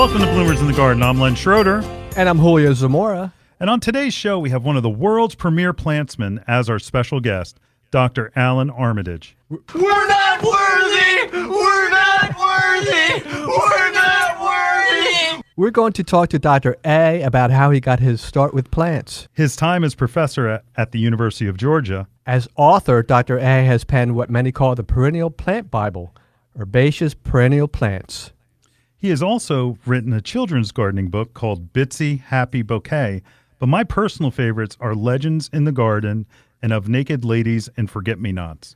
Welcome to Bloomers in the Garden. I'm Len Schroeder. And I'm Julio Zamora. And on today's show, we have one of the world's premier plantsmen as our special guest, Dr. Allan Armitage. We're not worthy! We're not worthy! We're not worthy! We're going to talk to Dr. A about how he got his start with plants. His time as professor at the University of Georgia. As author, Dr. A has penned what many call the Perennial Plant Bible, Herbaceous Perennial Plants. He has also written a children's gardening book called Bitsy Happy Bouquet, but my personal favorites are Legends in the Garden and Of Naked Ladies and Forget-Me-Nots.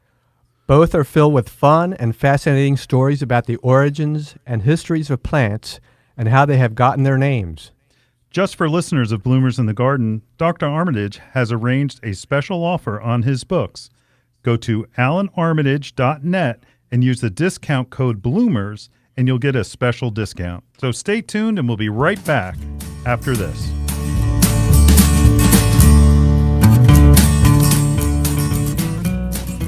Both are filled with fun and fascinating stories about the origins and histories of plants and how they have gotten their names. Just for listeners of Bloomers in the Garden, Dr. Armitage has arranged a special offer on his books. Go to allanarmitage.net and use the discount code BLOOMERS, and you'll get a special discount. So stay tuned, and we'll be right back after this.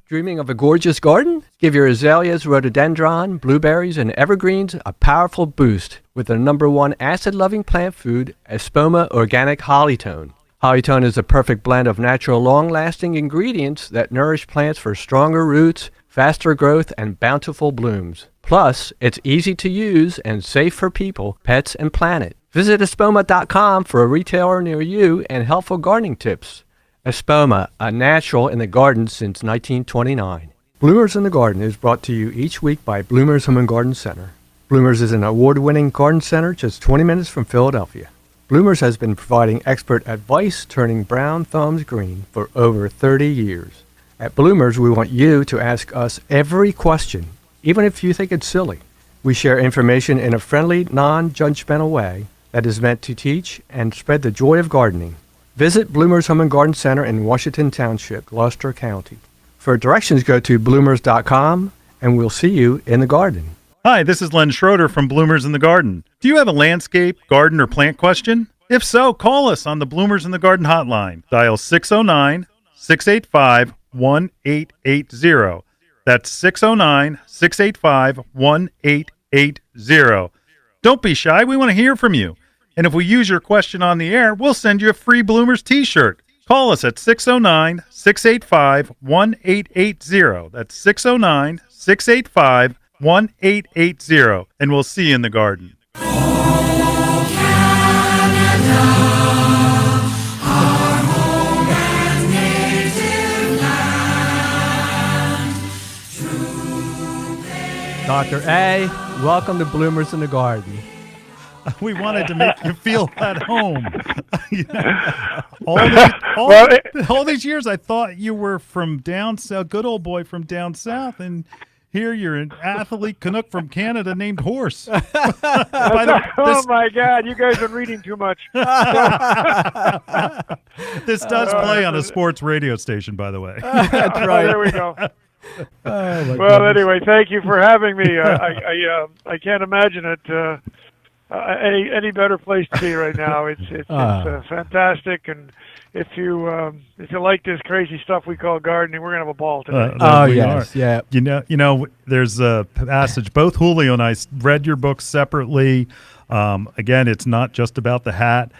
Dreaming of a gorgeous garden? Give your azaleas, rhododendron, blueberries, and evergreens a powerful boost with the #1 acid-loving plant food, Espoma Organic Hollytone. Hollytone is a perfect blend of natural, long-lasting ingredients that nourish plants for stronger roots, faster growth, and bountiful blooms. Plus, it's easy to use and safe for people, pets, and planet. Visit espoma.com for a retailer near you and helpful gardening tips. Espoma, a natural in the garden since 1929. Bloomers in the Garden is brought to you each week by Bloomers Home and Garden Center. Bloomers is an award-winning garden center just 20 minutes from Philadelphia. Bloomers has been providing expert advice turning brown thumbs green for over 30 years. At Bloomers, we want you to ask us every question, even if you think it's silly. We share information in a friendly, non-judgmental way that is meant to teach and spread the joy of gardening. Visit Bloomers Home and Garden Center in Washington Township, Gloucester County. For directions, go to bloomers.com, and we'll see you in the garden. Hi, this is Len Schroeder from Bloomers in the Garden. Do you have a landscape, garden, or plant question? If so, call us on the Bloomers in the Garden hotline. Dial 609-685-1880. That's 609-685-1880. Don't be shy. We want to hear from you. And if we use your question on the air, we'll send you a free Bloomers t-shirt. Call us at 609-685-1880. That's 609-685-1880. And we'll see you in the garden. Dr. A, welcome to Bloomers in the Garden. We wanted to make you feel at home. All these years, I thought you were from down south, good old boy from down south, and here you're an athlete Canuck from Canada named Horse. Oh, my God, you guys are reading too much. This does play on a sports radio station, by the way. That's right. There we go. Oh, well, anyway, thank you for having me. I can't imagine it any better place to be right now. It's fantastic, and if you like this crazy stuff we call gardening, we're gonna have a ball today. Yes, yeah. You know, there's a passage. Both Julio and I read your book separately. Again, it's not just about the hat,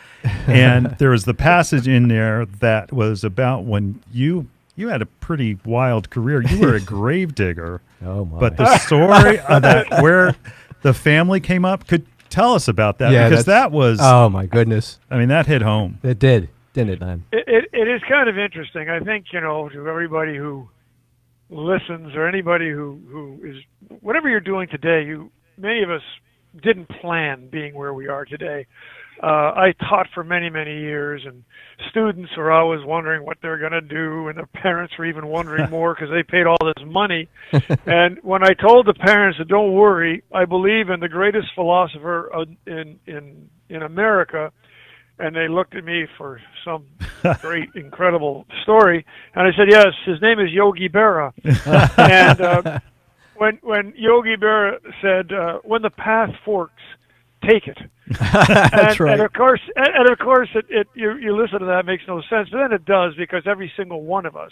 and there was the passage in there that was about when you had a pretty wild career. You were a grave digger. Oh my! But the story of that, where the family came up, could tell us about that, because that was. Oh my goodness! I mean, that hit home. It did, didn't it, Len? It is kind of interesting. I think, to everybody who listens or anybody who is whatever you're doing today, many of us didn't plan being where we are today. I taught for many, many years, and students were always wondering what they're going to do, and their parents were even wondering more because they paid all this money. And when I told the parents that don't worry, I believe in the greatest philosopher in America, and they looked at me for some great, incredible story, and I said, yes, his name is Yogi Berra. And when Yogi Berra said, when the path forks, take it. That's right. And of course, you listen to that, it makes no sense, but then it does, because every single one of us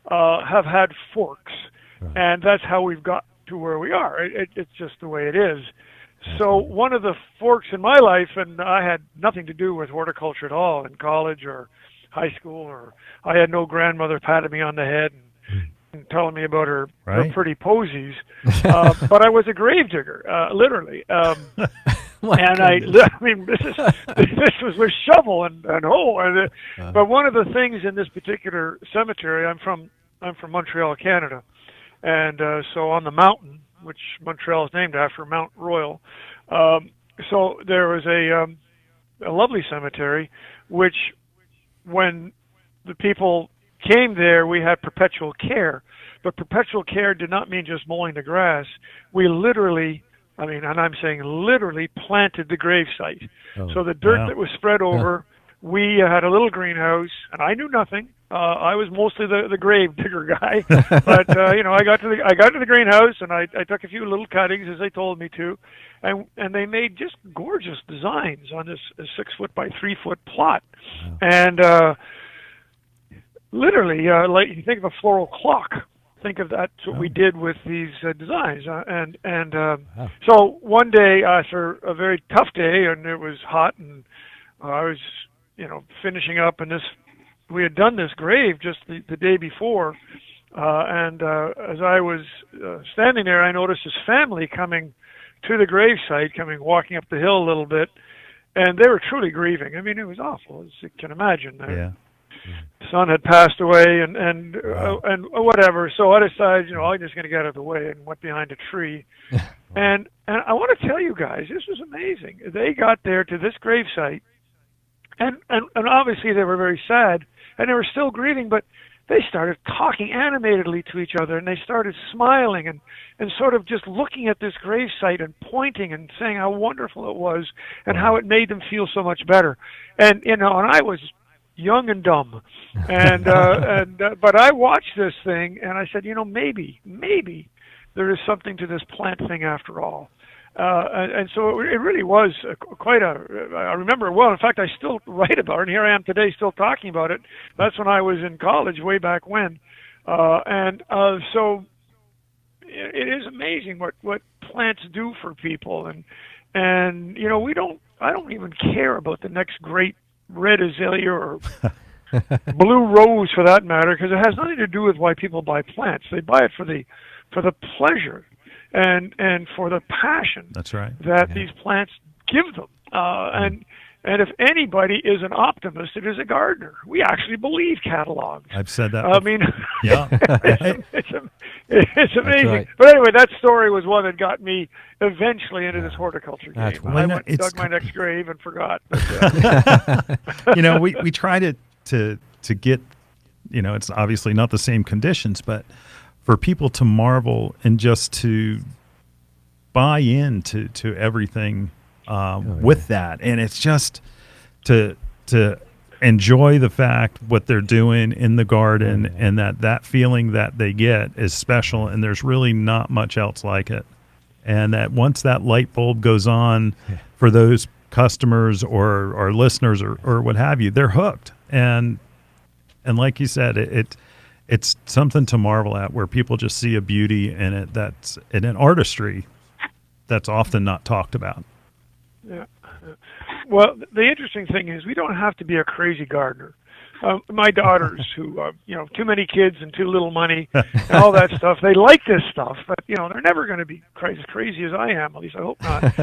have had forks, right. And that's how we've got to where we are. It's just the way it is. So one of the forks in my life, and I had nothing to do with horticulture at all in college or high school, or I had no grandmother patting me on the head and telling me about her pretty posies. But I was a grave digger, literally. And I mean, this was with shovel and hoe. But one of the things in this particular cemetery, I'm from Montreal, Canada, and so on the mountain, which Montreal is named after, Mount Royal. So there was a lovely cemetery, which when the people came there, we had perpetual care. But perpetual care did not mean just mowing the grass. We literally, and I'm saying literally, planted the grave site. So the dirt that was spread over, we had a little greenhouse, and I knew nothing. I was mostly the grave digger guy, but I got to the greenhouse, and I took a few little cuttings as they told me to, and they made just gorgeous designs on this 6 foot by 3 foot plot, and literally, like you think of a floral clock. Think of that's what we did with these designs, so one day after a very tough day, and it was hot, and I was finishing up, and we had done this grave just the day before, and as I was standing there, I noticed this family coming to the grave site, walking up the hill a little bit, and they were truly grieving. I mean, it was awful, as you can imagine. Yeah. Son had passed away, and whatever. So I decided, I'm just going to get out of the way, and went behind a tree. And I want to tell you guys, this was amazing. They got there to this grave site, and obviously they were very sad, and they were still grieving, but they started talking animatedly to each other, and they started smiling and sort of just looking at this grave site and pointing and saying how wonderful it was and how it made them feel so much better. And and I was young and dumb, and but I watched this thing, and I said, maybe there is something to this plant thing after all. And so it really was quite I remember it well. In fact, I still write about it, and here I am today still talking about it. That's when I was in college, way back when. So it is amazing what plants do for people. And I don't even care about the next great red azalea or blue rose for that matter, because it has nothing to do with why people buy plants. They buy it for the pleasure and for the passion that these plants give them. And if anybody is an optimist, it is a gardener. We actually believe catalogs. I've said that. I mean, yeah, it's amazing. Right. But anyway, that story was one that got me eventually into this horticulture game. Well, I dug my next grave and forgot. But, we try to get, it's obviously not the same conditions, but for people to marvel and just to buy into everything with that, and it's just to enjoy the fact what they're doing in the garden, and that feeling that they get is special, and there's really not much else like it. And that once that light bulb goes on for those customers or listeners or what have you, they're hooked. And like you said, it's something to marvel at, where people just see a beauty in it that's in an artistry that's often not talked about. Yeah. Well, the interesting thing is we don't have to be a crazy gardener. My daughters, who too many kids and too little money and all that stuff, they like this stuff, but they're never going to be as crazy as I am. At least I hope not.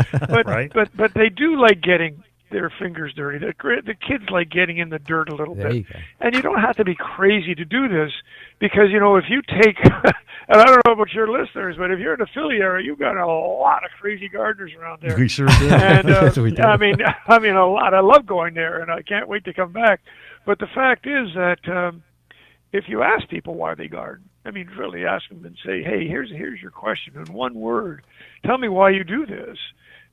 But but they do like getting their fingers dirty. The kids like getting in the dirt a little bit. And you don't have to be crazy to do this, because if you take and I don't know about your listeners, but if you're in the Philly area, you've got a lot of crazy gardeners around there. We sure do. And Yes, we do. I mean a lot. I love going there, and I can't wait to come back. But the fact is that if you ask people why they garden, really ask them and say, hey, here's your question in one word. Tell me why you do this.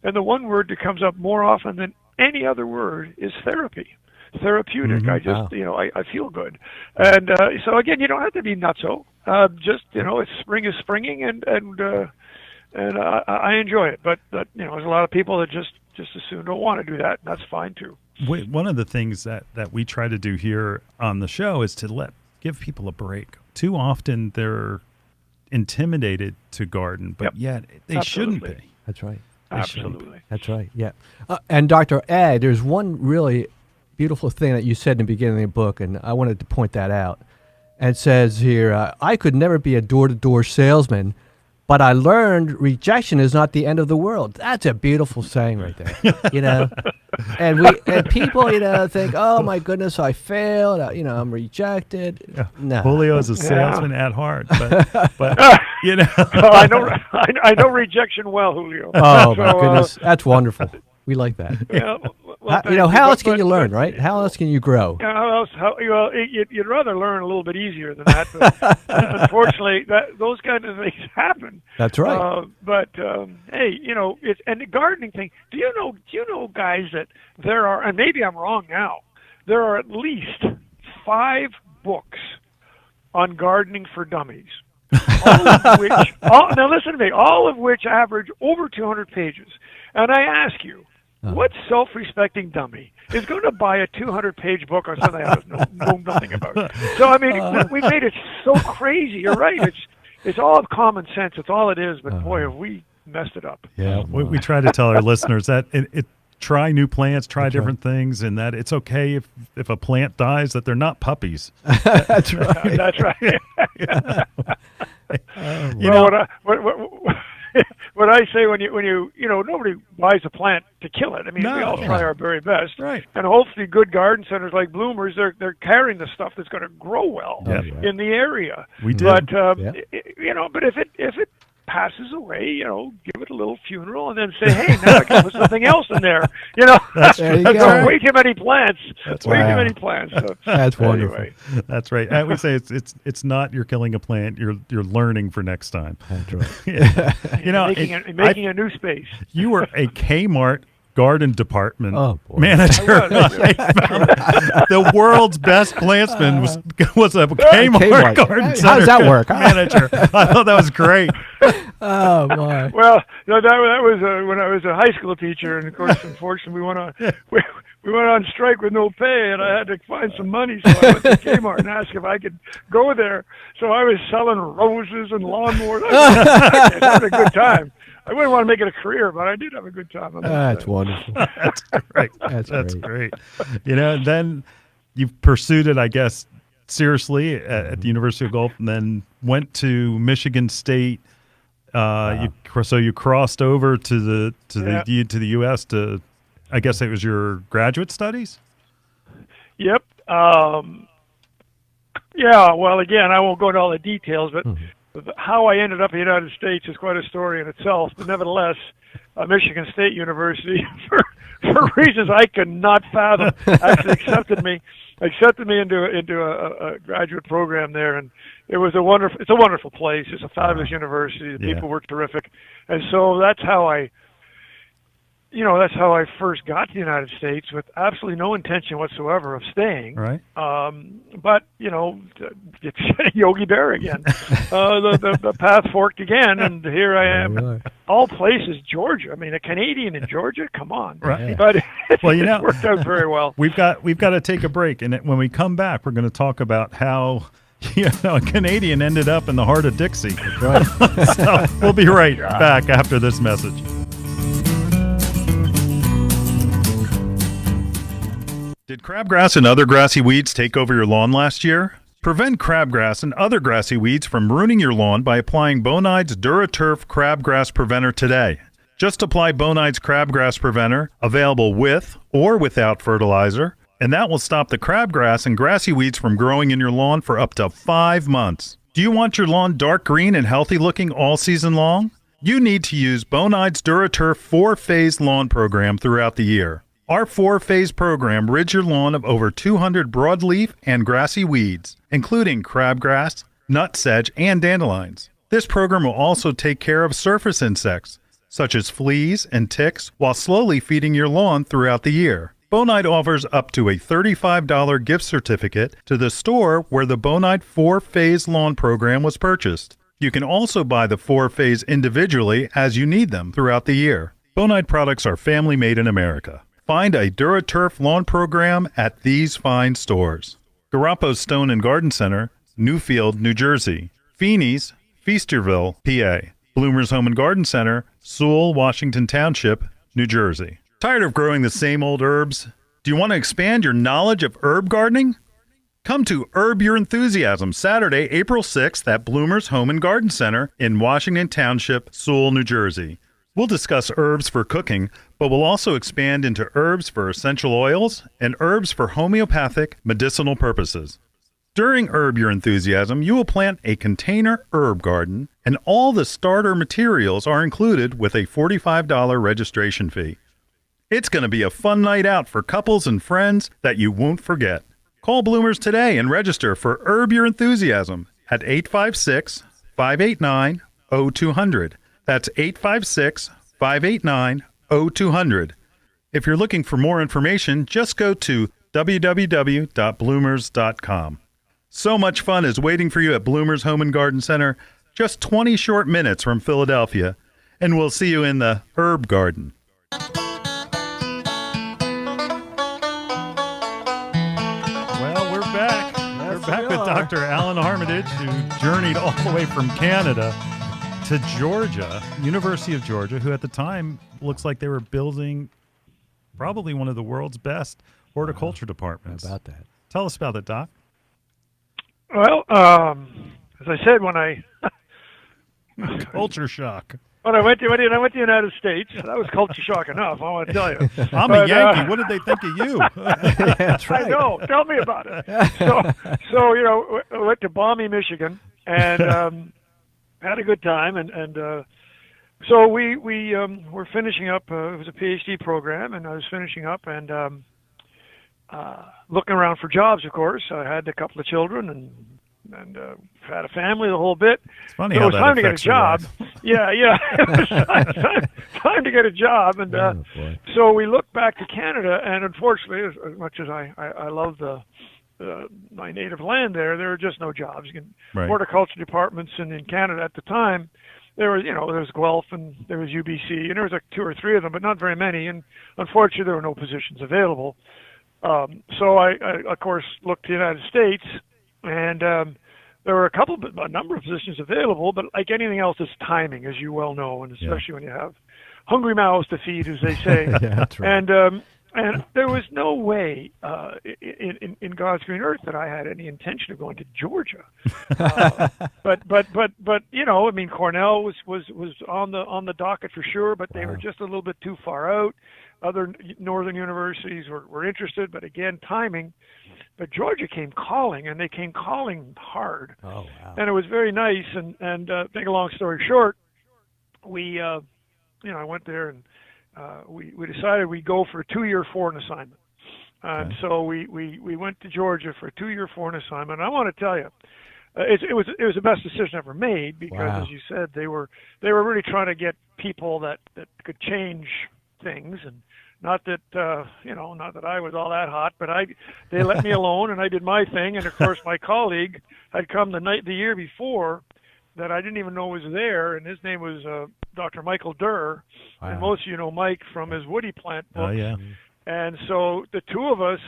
And the one word that comes up more often than any other word is therapy, therapeutic. I just, I feel good. And so again, you don't have to be nutso. Just, it's spring is springing, and I enjoy it. But there's a lot of people that just as soon don't want to do that. And that's fine too. One of the things that we try to do here on the show is to give people a break. Too often they're intimidated to garden, but yet they shouldn't be. That's right. Absolutely. That's right. Yeah. And Dr. Ed, there's one really beautiful thing that you said in the beginning of the book, and I wanted to point that out. And it says here, I could never be a door-to-door salesman, but I learned rejection is not the end of the world. That's a beautiful saying right there. You know, and people, you know, think, oh my goodness, I failed. You know, I'm rejected. Yeah. No, Julio is a salesman at heart, but you know, Oh, I know rejection well, Julio. oh my goodness, that's wonderful. We like that. Yeah, well, You know, thank how else can but- you learn, right? How else can you grow? Yeah, how else? Well, you'd rather learn a little bit easier than that, but unfortunately, those kind of things happen. That's right. But hey, you know, and the gardening thing. Do you know, guys, that there are, and maybe I'm wrong now, there are at least 5 books on gardening for dummies. All of which, now listen to me, all of which average over 200 pages. And I ask you, what self-respecting dummy is going to buy a 200-page book on something I know nothing about? So, I mean, we made it so crazy. You're right. It's all common sense. It's all it is. But, boy, have we messed it up. yeah, we try to tell our listeners that try new plants, try different things, and that it's okay if a plant dies, that they're not puppies. That's right. That's right. You know, What I say when you know, nobody buys a plant to kill it. I mean, No, we all yeah. try our very best, Right. And hopefully, good garden centers like Bloomers, they're carrying the stuff that's going to grow well Yeah. in the area. We did. But Yeah. you know, but if it passes away, you know, give it a little funeral and then say, hey, now I can put something else in there. You know, There you go. way too many plants. That's way right. too many plants. So, That's wonderful. anyway. That's right. And we say it's not you're killing a plant. You're learning for next time. That's right. You know, making a new space. you were a Kmart garden department Oh, boy. manager. I was. The world's best plantsman was a Kmart, Kmart. garden How center does that work? manager. I thought that was great. Oh, my. Well, no, that was when I was a high school teacher, and of course, unfortunately, we went on strike with no pay, and I had to find some money, so I went to Kmart and asked if I could go there. So I was selling roses and lawnmowers. I had a good time. I wouldn't want to make it a career, but I did have a good time. That's wonderful. That's great. That's great. You know, then you pursued it, I guess, seriously at the University of Gulf, and then went to Michigan State. So you crossed over to the U.S. to, I guess it was your graduate studies. Yep. Yeah. Well, again, I won't go into all the details, but how I ended up in the United States is quite a story in itself. But nevertheless, Michigan State University, for reasons I could not fathom, actually accepted me into a graduate program there, and it's a wonderful place. It's a fabulous university. The people were terrific, and so that's how I first got to the United States with absolutely no intention whatsoever of staying. Right. But it's Yogi Bear again. The path forked again, and here I am. All places, Georgia. I mean, a Canadian in Georgia. Come on. Right. But Well, it worked out very well. We've got to take a break, and when we come back, we're going to talk about how a Canadian ended up in the heart of Dixie. Right. So we'll be right back after this message. Did crabgrass and other grassy weeds take over your lawn last year? Prevent crabgrass and other grassy weeds from ruining your lawn by applying Bonide's DuraTurf Crabgrass Preventer today. Just apply Bonide's Crabgrass Preventer, available with or without fertilizer, and that will stop the crabgrass and grassy weeds from growing in your lawn for up to 5 months. Do you want your lawn dark green and healthy looking all season long? You need to use Bonide's DuraTurf 4-phase lawn program throughout the year. Our 4-phase program rids your lawn of over 200 broadleaf and grassy weeds, including crabgrass, nutsedge, and dandelions. This program will also take care of surface insects, such as fleas and ticks, while slowly feeding your lawn throughout the year. Bonide offers up to a $35 gift certificate to the store where the Bonide 4-phase lawn program was purchased. You can also buy the 4-phase individually as you need them throughout the year. Bonide products are family made in America. Find a DuraTurf lawn program at these fine stores: Garoppos Stone and Garden Center, Newfield, New Jersey; Feeney's, Feasterville, PA; Bloomers Home and Garden Center, Sewell, Washington Township, New Jersey. Tired of growing the same old herbs? Do you want to expand your knowledge of herb gardening? Come to Herb Your Enthusiasm Saturday, April 6th at Bloomers Home and Garden Center in Washington Township, Sewell, New Jersey. We'll discuss herbs for cooking, but we'll also expand into herbs for essential oils and herbs for homeopathic medicinal purposes. During Herb Your Enthusiasm, you will plant a container herb garden, and all the starter materials are included with a $45 registration fee. It's going to be a fun night out for couples and friends that you won't forget. Call Bloomers today and register for Herb Your Enthusiasm at 856-589-0200. That's 856-589-0200. If you're looking for more information, just go to www.bloomers.com. So much fun is waiting for you at Bloomers Home and Garden Center, just 20 short minutes from Philadelphia, and we'll see you in the herb garden. Well, we're back. We're back with Dr. Allan Armitage, who journeyed all the way from Canada to Georgia, University of Georgia, who at the time looks like they were building probably one of the world's best horticulture departments. How about that? Tell us about it, Doc. Well, as I said, when I Culture shock. when I went to the United States, that was culture shock enough. I want to tell you. I'm a Yankee. What did they think of you? That's right. I know. Tell me about it. So I went to balmy Michigan and had a good time, and so we were finishing up. It was a PhD program, and I was finishing up and looking around for jobs. Of course, I had a couple of children and had a family, the whole bit. It's funny so how it was that time to get a affects your job. life. Yeah. It was time to get a job, and so we looked back to Canada, and unfortunately, as much as I love my native land there were just no jobs. Right. Horticulture departments in Canada at the time, there was Guelph and there was UBC, and there was like 2 or 3 of them, but not very many, and unfortunately there were no positions available. So I of course looked to the United States, and there were a number of positions available, but like anything else, it's timing, as you well know, and especially when you have hungry mouths to feed, as they say. Yeah, that's right. And there was no way in God's green earth that I had any intention of going to Georgia. But I mean, Cornell was on the docket for sure, but they were just a little bit too far out. Other northern universities were interested, but again, timing. But Georgia came calling, and they came calling hard. Oh, wow. And it was very nice. And make a long story short, we I went there and we decided we'd go for a 2-year foreign assignment. And so we went to Georgia for a 2-year foreign assignment. And I want to tell you, it was the best decision ever made because, as you said, they were really trying to get people that could change things, and not that not that I was all that hot, but they let me alone and I did my thing. And of course, my colleague had come the year before that I didn't even know was there, and his name was Dr. Michael Durr. Wow. And most of you know Mike from his Woody Plant books. Oh, yeah. And so the two of us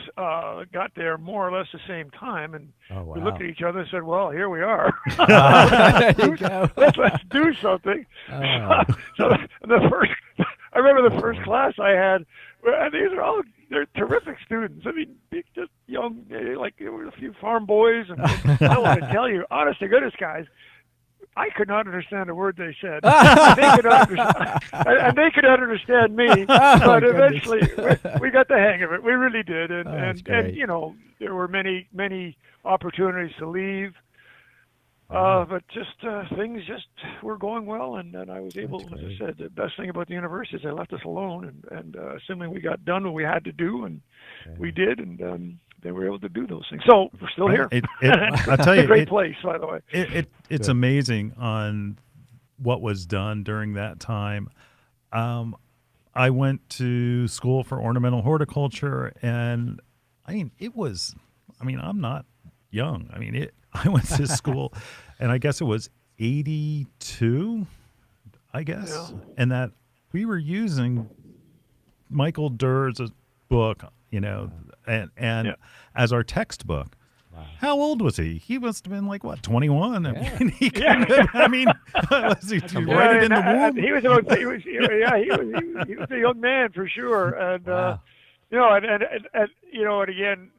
got there more or less the same time, and we looked at each other and said, "Well, here we are. Let's do something." So I remember the first class I had. And they're terrific students. I mean, just young, like there were a few farm boys, and I want to tell you, honest to goodness, guys, I could not understand a word they said. They could not understand me. But eventually, we got the hang of it. We really did, and there were many opportunities to leave. But things were going well, and I was able, as I said, the best thing about the university is they left us alone, and assuming we got done what we had to do, and we did, and they were able to do those things. So we're still here. I tell you, it's a great place, by the way. It's amazing on what was done during that time. I went to school for ornamental horticulture, and I'm not young. I went to school, and I guess it was 82, and that we were using Michael Durr's book, and as our textbook. How old was he? He must have been like, what, 21? Yeah. I mean, he kind of, I mean, was he right in the womb? He was a young man for sure, and Wow. and again,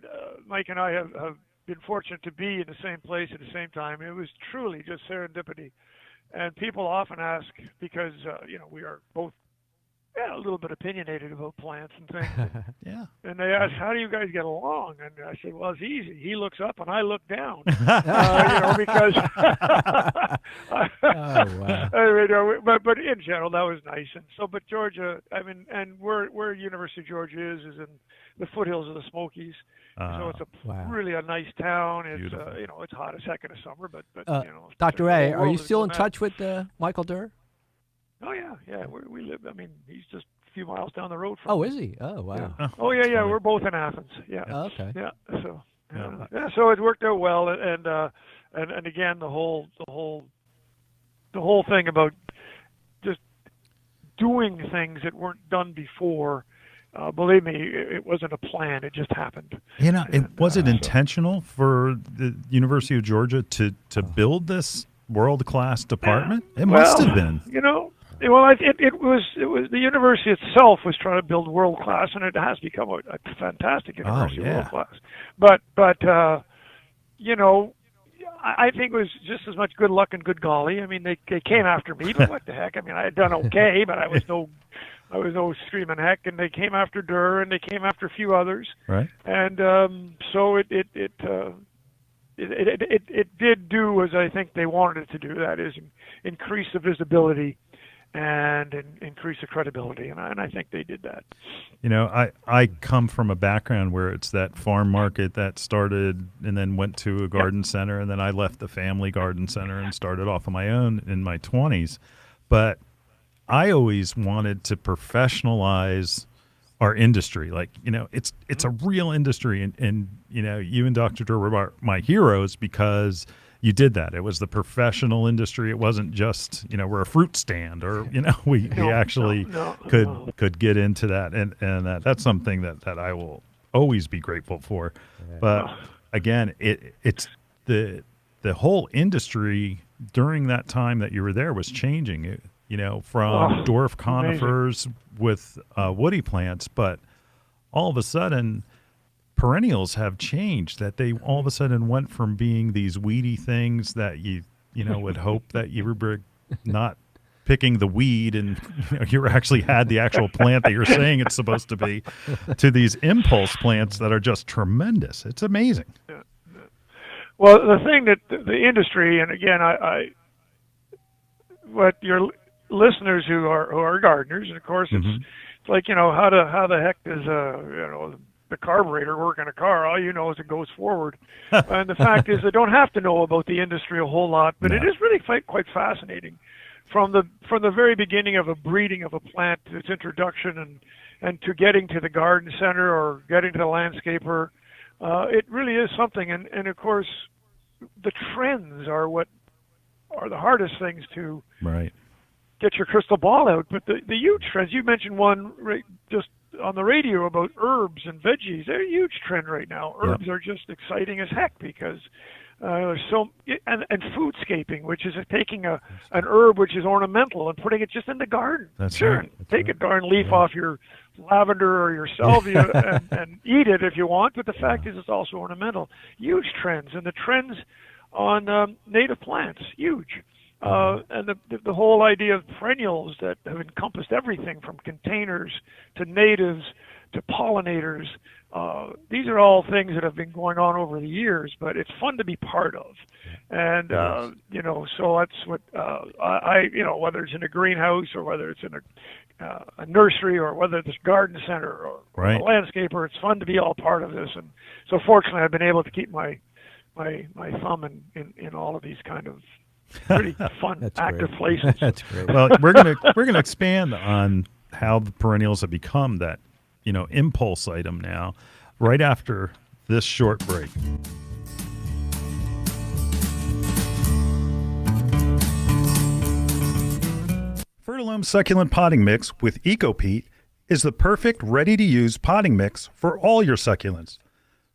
Mike and I have been fortunate to be in the same place at the same time. It was truly just serendipity, and people often ask because we are both a little bit opinionated about plants and things. Yeah. And they ask, "How do you guys get along?" And I said, "Well, it's easy. He looks up and I look down, because." Oh, wow. But in general, that was nice. And so, but Georgia, I mean, and where University of Georgia is in the foothills of the Smokies. So it's really a nice town. It's it's hot as heck in the summer, but Dr. A, are you still in touch with Michael Durr? Oh yeah. We live. I mean, he's just a few miles down the road from. Oh, me. is he? Oh, wow. Yeah. Oh yeah. We're both in Athens. Yeah. Oh, okay. Yeah. So so it worked out well, and again the whole thing about just doing things that weren't done before. Believe me, it wasn't a plan. It just happened. Was it intentional for the University of Georgia to build this world-class department? It must have been. It was the university itself was trying to build world class, and it has become a fantastic university, world class. But I think it was just as much good luck and good golly. I mean, they came after me, but what the heck? I mean, I had done okay, but I was no screaming heck. And they came after Durr, and they came after a few others. Right. And so it did do as I think they wanted it to do. That is, increase the visibility and increase the credibility, and I think they did that. I come from a background where it's that farm market that started and then went to a garden center, and then I left the family garden center and started off on my own in my 20s. But I always wanted to professionalize our industry. Like, it's a real industry, and you and Dr. Durr were my heroes because you did that. It was the professional industry. It wasn't just, we're a fruit stand, or, we actually could get into that. And that's something that I will always be grateful for. But again, it's the whole industry during that time that you were there was changing, from dwarf conifers with woody plants. But all of a sudden, perennials have changed, that they all of a sudden went from being these weedy things that you would hope that you were not picking the weed and you actually had the actual plant that you're saying it's supposed to be, to these impulse plants that are just tremendous. It's amazing. Yeah. Well, the thing that the industry, and again, what your listeners who are gardeners, and of course it's like, how the heck does the carburetor work in a car? All you know is it goes forward. And the fact is, they don't have to know about the industry a whole lot, but it is really quite fascinating. From the very beginning of a breeding of a plant, to its introduction, and to getting to the garden center or getting to the landscaper, it really is something. And of course, the trends are what are the hardest things to get your crystal ball out. But the huge trends, you mentioned one just on the radio about herbs and veggies. They're a huge trend right now. Herbs are just exciting as heck because there's and foodscaping, which is taking an herb which is ornamental and putting it just in the garden. That's sure, right. Take a darn leaf off your lavender or your salvia and eat it if you want. But the fact is, it's also ornamental. Huge trends, and the trends on native plants, huge. And the whole idea of perennials that have encompassed everything from containers to natives to pollinators. These are all things that have been going on over the years, but it's fun to be part of. And, so that's what whether it's in a greenhouse or whether it's in a nursery or whether it's a garden center or a landscaper, it's fun to be all part of this. And so fortunately, I've been able to keep my thumb in all of these kind of pretty fun, active places. That's great. Well, we're gonna expand on how the perennials have become that, impulse item now, right after this short break. Fertilome Succulent Potting Mix with EcoPeat is the perfect ready-to-use potting mix for all your succulents.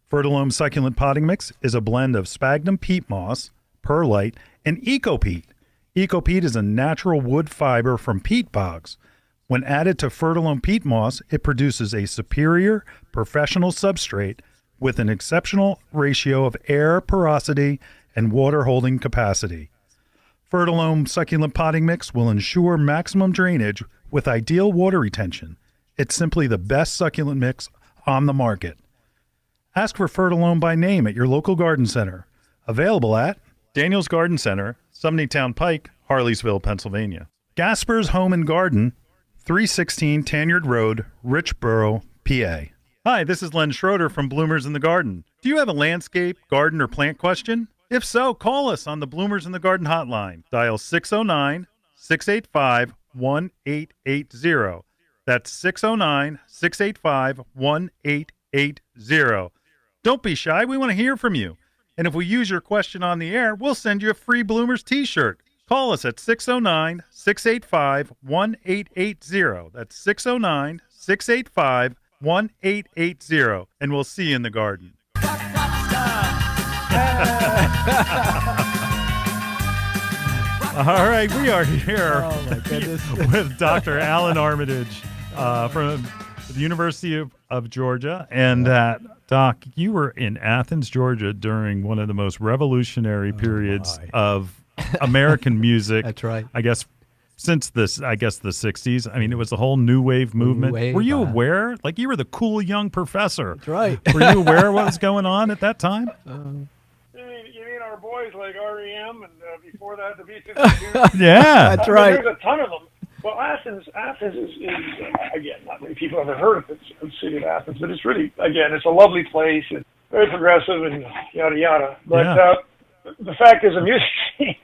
Fertilome Succulent Potting Mix is a blend of sphagnum peat moss, perlite, and eco-peat. Eco-peat is a natural wood fiber from peat bogs. When added to Fertilome peat moss, it produces a superior professional substrate with an exceptional ratio of air porosity and water holding capacity. Fertilome Succulent Potting Mix will ensure maximum drainage with ideal water retention. It's simply the best succulent mix on the market. Ask for Fertilome by name at your local garden center. Available at Daniel's Garden Center, Sumneytown Pike, Harleysville, Pennsylvania. Gasper's Home and Garden, 316 Tanyard Road, Richboro, PA. Hi, this is Len Schroeder from Bloomers in the Garden. Do you have a landscape, garden, or plant question? If so, call us on the Bloomers in the Garden hotline. Dial 609-685-1880. That's 609-685-1880. Don't be shy. We want to hear from you. And if we use your question on the air, we'll send you a free Bloomers t-shirt. Call us at 609-685-1880. That's 609-685-1880. And we'll see you in the garden. All right, we are here with Dr. Allan Armitage from the University of Georgia. And Doc, you were in Athens, Georgia during one of the most revolutionary periods of American music. That's right. I guess since the 60s. I mean, it was the whole new wave movement. Were you aware? Like, you were the cool young professor. That's right. Were you aware of what was going on at that time? You mean our boys like REM and before that the B-52s? Yeah. That's right. There's a ton of them. Well, Athens is again, not many people have ever heard of the city of Athens, but it's really, again, it's a lovely place. It's very progressive and yada yada. But the fact is, the music scene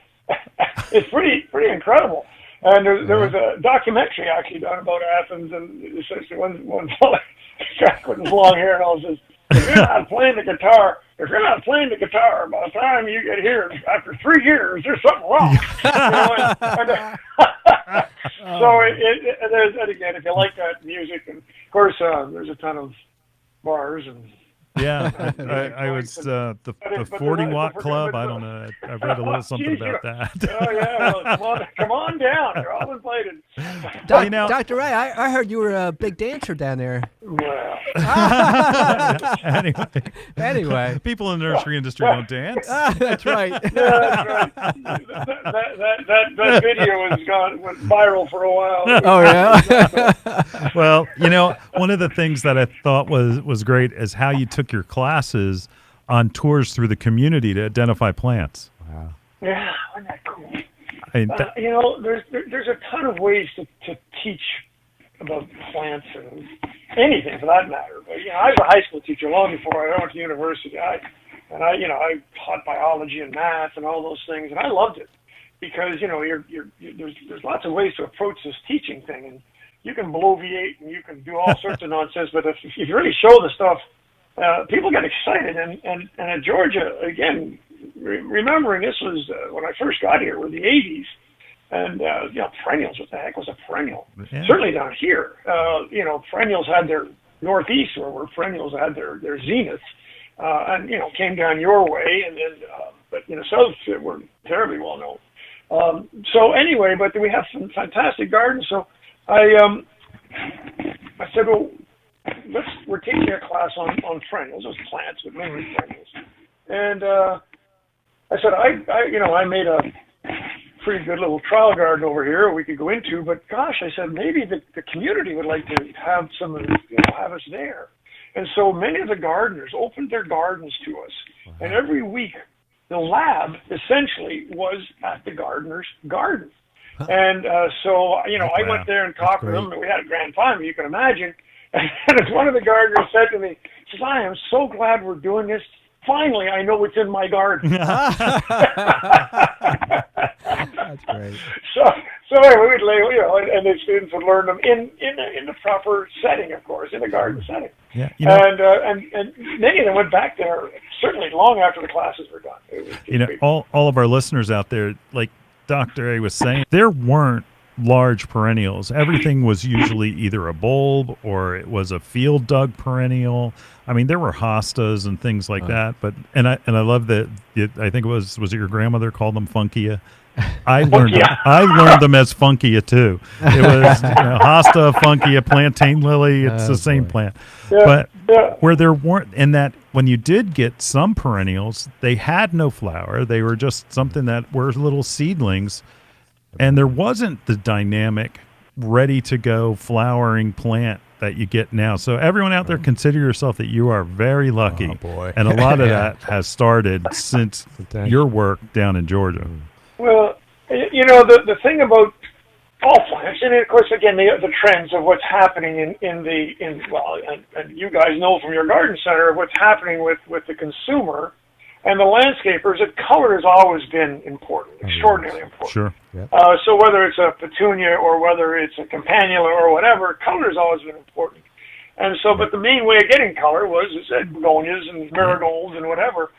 is pretty incredible. And there was a documentary actually done about Athens, and essentially one fella with his long hair and all says, if you're not playing the guitar by the time you get here, after 3 years, there's something wrong. So and again, if you like that music, and of course there's a ton of bars and. Yeah, I was the 40-watt club. I don't know. I've read a little something about that. Oh yeah, well, come on down. You're all invited. Dr. Ray, I heard you were a big dancer down there. Well. Anyway, people in the nursery industry don't dance. That's right. Yeah, that's right. That video went viral for a while. Oh yeah. Well, one of the things that I thought was great is how you took your classes on tours through the community to identify plants. Wow. Yeah, isn't that cool? There's a ton of ways to teach about plants and anything for that matter. But I was a high school teacher long before I went to university. I taught biology and math and all those things, and I loved it because there's lots of ways to approach this teaching thing, and you can bloviate and you can do all sorts of nonsense. But if you really show the stuff, people get excited. And at Georgia, again, remembering this was when I first got here, were the 80s. And, perennials, what the heck was a perennial? Yeah. Certainly down here, perennials had their northeast where perennials had their zenith, and, came down your way. And then, but south were terribly well known. So anyway, but we have some fantastic gardens. So I said, well, we're taking a class on perennials, those plants, but mainly perennials. And I said, I made a pretty good little trial garden over here we could go into, but gosh, I said, maybe the community would like to have have us there. And so many of the gardeners opened their gardens to us. Wow. And every week, the lab essentially was at the gardener's garden. And so, I went there and talked with them, and we had a grand time, you can imagine. And as one of the gardeners said to me, he says, I am so glad we're doing this. Finally, I know what's in my garden. That's great. So anyway, we'd lay, and the students would learn them in the proper setting, of course, in a garden setting. Yeah, and many of them went back there certainly long after the classes were done. All of our listeners out there, like Dr. A was saying, there weren't large perennials. Everything was usually either a bulb or it was a field dug perennial. I mean, there were hostas and things like that. But and I love that. I think it was it your grandmother called them funkia? I learned them as funkia too. It was hosta, funkia, plantain lily. It's the same plant. Yeah, but where there weren't, and that when you did get some perennials, they had no flower. They were just something that were little seedlings, and there wasn't the dynamic, ready to go flowering plant that you get now. So everyone out there, consider yourself that you are very lucky. Oh, boy. And a lot of that has started since your work down in Georgia. Well, the thing about all plants, and of course, again, the trends of what's happening and you guys know from your garden center what's happening with the consumer and the landscapers, that color has always been important, extraordinarily important. Sure. Yep. So whether it's a petunia or whether it's a campanula or whatever, color has always been important. And so, but the main way of getting color was, as I said, begonias and marigolds and whatever.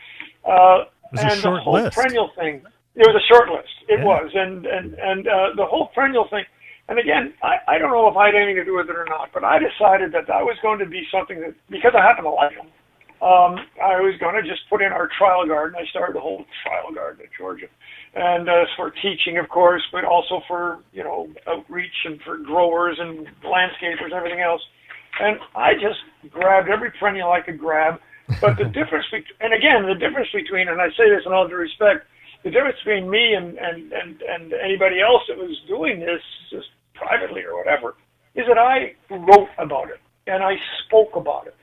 It was and a short the whole list. perennial thing. It was a short list. It was, and the whole perennial thing. And again, I don't know if I had anything to do with it or not, but I decided that was going to be something that, because I happen to like them, I was going to just put in our trial garden. I started a whole trial garden in Georgia, and for teaching, of course, but also for outreach and for growers and landscapers and everything else. And I just grabbed every perennial I could grab. But the difference between, and I say this in all due respect, the difference between me and anybody else that was doing this just privately or whatever is that I wrote about it and I spoke about it.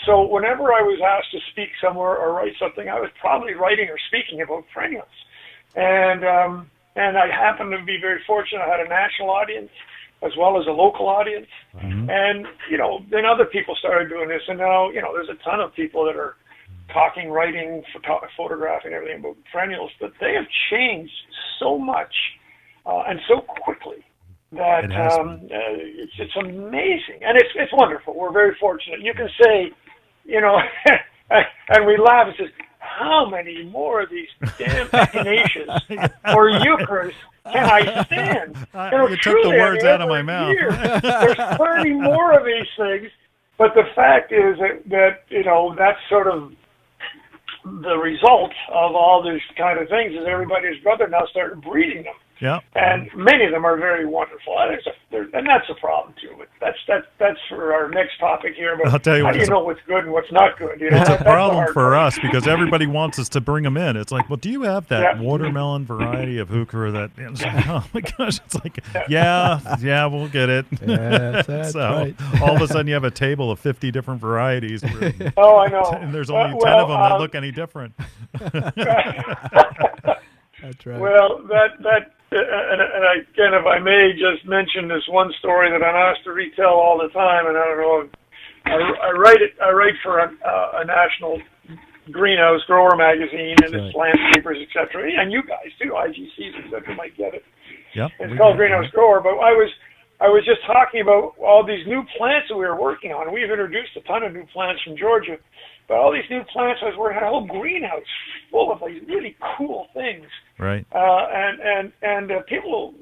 So whenever I was asked to speak somewhere or write something, I was probably writing or speaking about perennials. And I happened to be very fortunate. I had a national audience as well as a local audience. Mm-hmm. And, then other people started doing this. And now, there's a ton of people that are talking, writing, photographing, everything about perennials, but they have changed so much and so quickly that it's amazing, and it's wonderful. We're very fortunate. You can say, and we laugh and says, how many more of these damn echinaceas or euchres can I stand? You took the words out of my mouth. There's 30 more of these things, but the fact is that that's sort of the result of all these kind of things is everybody's brother now started breeding them. Yeah. And many of them are very wonderful. And that's a problem too. But that's for our next topic here. But I'll tell you how what, do you know what's good and what's not good? It's a problem for us because everybody wants us to bring them in. It's like, well, do you have that watermelon variety of heuchera that? It's like, oh my gosh! It's like, yeah, we'll get it. Yeah, that's right. All of a sudden, you have a table of 50 different varieties. Oh, I know. And there's only 10 of them that look any different. That's right. Well, and again, if I may just mention this one story that I'm asked to retell all the time, and I don't know, I write for a national greenhouse grower magazine, and it's landscapers, etc. And you guys too, IGCs, etc. might get it. Yep. It's called Greenhouse Grower. But I was just talking about all these new plants that we were working on. We've introduced a ton of new plants from Georgia. But all these new plants, I was working on a whole greenhouse full of these really cool things. Right. And people,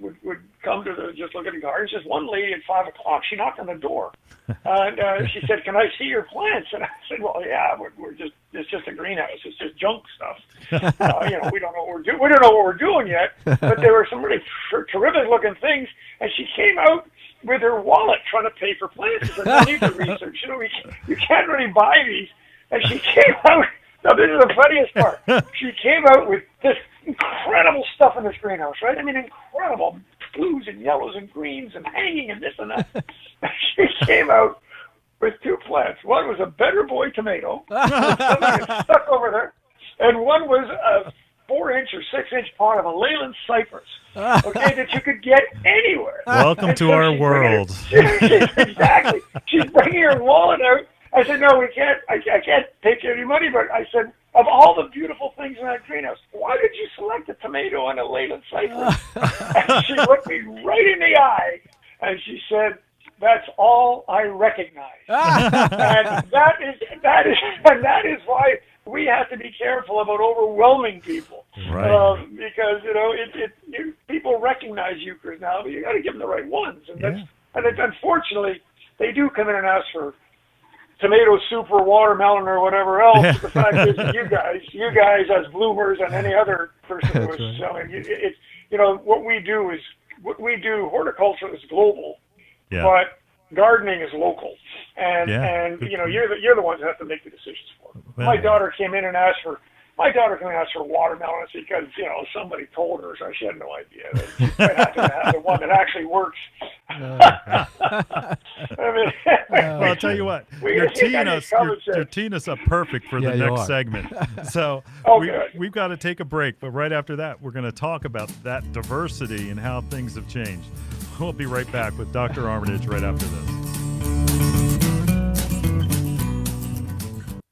would come to just look at the gardens. Just one lady at 5 o'clock, she knocked on the door, and she said, "Can I see your plants?" And I said, "Well, yeah, it's just a greenhouse. It's just junk stuff. We don't know what we're doing. We don't know what we're doing yet." But there were some really terrific looking things, and she came out with her wallet trying to pay for plants. And I need the research. You can't really buy these. And she came out. Now, this is the funniest part. She came out with this incredible stuff in this greenhouse, right? I mean, incredible blues and yellows and greens and hanging and this and that. She came out with 2 plants. One was a Better Boy tomato, something that's stuck over there, and one was a 4-inch or 6-inch pot of a Leyland cypress, that you could get anywhere. Welcome to our world. Exactly. She's bringing her wallet out. I said, "No, we can't. I can't take any money." But I said, "Of all the beautiful things in that greenhouse, why did you select a tomato and a Leyland cypress?" And she looked me right in the eye, and she said, "That's all I recognize." And that is why we have to be careful about overwhelming people, right? Because people recognize euchres now, but you got to give them the right ones. And unfortunately, they do come in and ask for tomato soup or watermelon or whatever else. But the fact is, that you guys as bloomers and any other person who is selling, it's what we do. Horticulture is global, but gardening is local, and you're the ones that have to make the decisions for it. Well, My daughter came in and asked for watermelons because somebody told her, so she had no idea that she had to have the one that actually works. Well, I'll tell you what, you're teeing us up perfect for the next segment. So we've got to take a break, but right after that, we're going to talk about that diversity and how things have changed. We'll be right back with Dr. Armitage right after this.